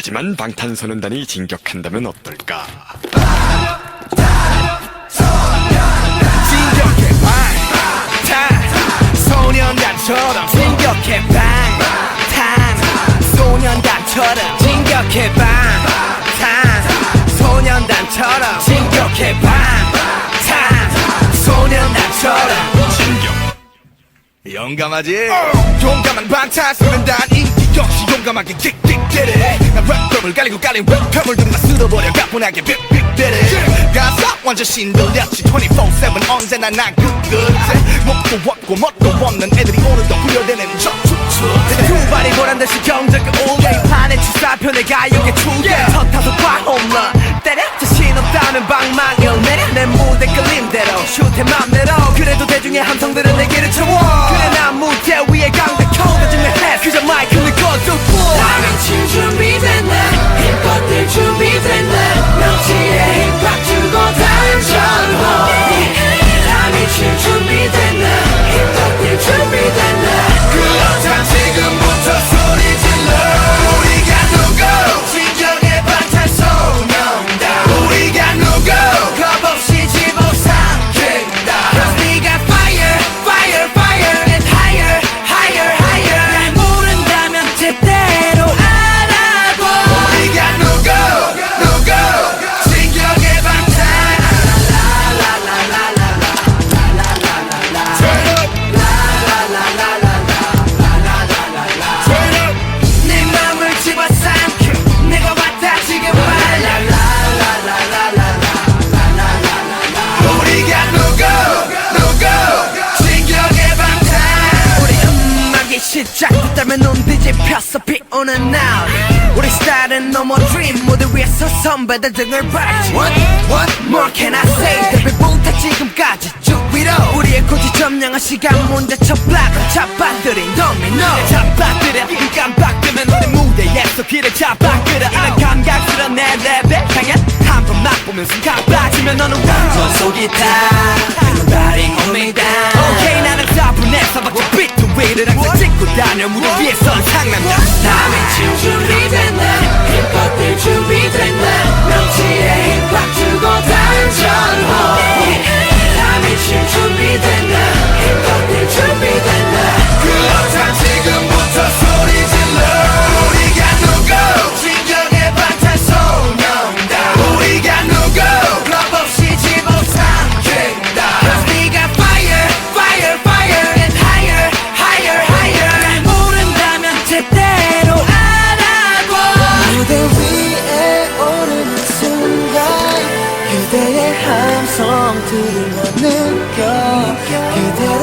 하지만 방탄소년단이 진격한다면 어떨까? 진격해 방탄소년단처럼 진격해 방탄소년단처럼 진격해 방탄소년단처럼 진격해 방탄소년단처럼 진격. 용감하지? 용감한 방탄소년단 인기 역시 용감하게 킥킥대래 난 랩덤을 깔리고 깔린 웹팸을 등다 쓸어버려 가뿐하게 빅빅대래 가사 완전 신들렸지 24/7 언제나 난 끝끝에 목도 없고 멋도 없는 애들이 오늘도 부여되는 척추추 두 발이 보란듯이 경적이 오게 이 판의 주사편에 가요계 추게 첫 타석 과 홈런 때려 자신 없다면 방망이를 내려 내 무대 끌림대로 슛해 맘대로 그래도 대중의 함성들은 내게를 채워 그래 난 무대 위에 강백호가 증명해 그저 마이크를 꺼두고 나는 칠 준비됐네 힙합들 준비됐네 명치에 힙합 주고 단전호 나는 칠 준비됐네 힙합들 준비됐네 그렇다 지금부터 소리 질러 우리가 누구 진정의 방탄소년단 우리가 누구 겁없이 집어삼킨다 Cause 네가 fire fire fire and higher higher higher 날 모른다면 제대로 알아보 우리가 누구 진정의 방탄 Turn up Turn up 내 맘을 집어삼켜 내가 왔다 지금 말라 우리가 누구 진격의 방탄 우리 음악이 시작됐다면 눈 뒤집혔어 비 오는 날 우리 스타일은 no more dream 무대 위에서 선배들 등을 밟지 What more can I say 데뷔부터 지금까지 쭉 위로 우리의 고지 점령한 시간 문제 첫 블락을 잡아들인 도미노 잡아들여 눈 깜빡뜨면 우리 무대에서 길을 잡아끌어 이런 감각스러운 내 랩에 향연 한번 맛보면 순간 빠지면 너는 완전 속이 다 Nobody hold me down Okay 나는 따분해서 박자 비트 위를 항상 찍고 다녀 무대 위에선 상남자 나는 칠 준비됐네 힙합들 준비됐네 명치에 힙합 주고 단전호 나는 칠 준비됐네 힙합들 준비됐네 그렇다 지금부터 소리 질러 우리가 누구 진정의 방탄소년단 우리가 누구 겁없이 집어삼킨다 Cause 네가 fire fire fire and higher higher higher 날 모른다면 제대로 알아보 무대 위에 오르는 순간 그대의 함성들을 난 느껴 그대로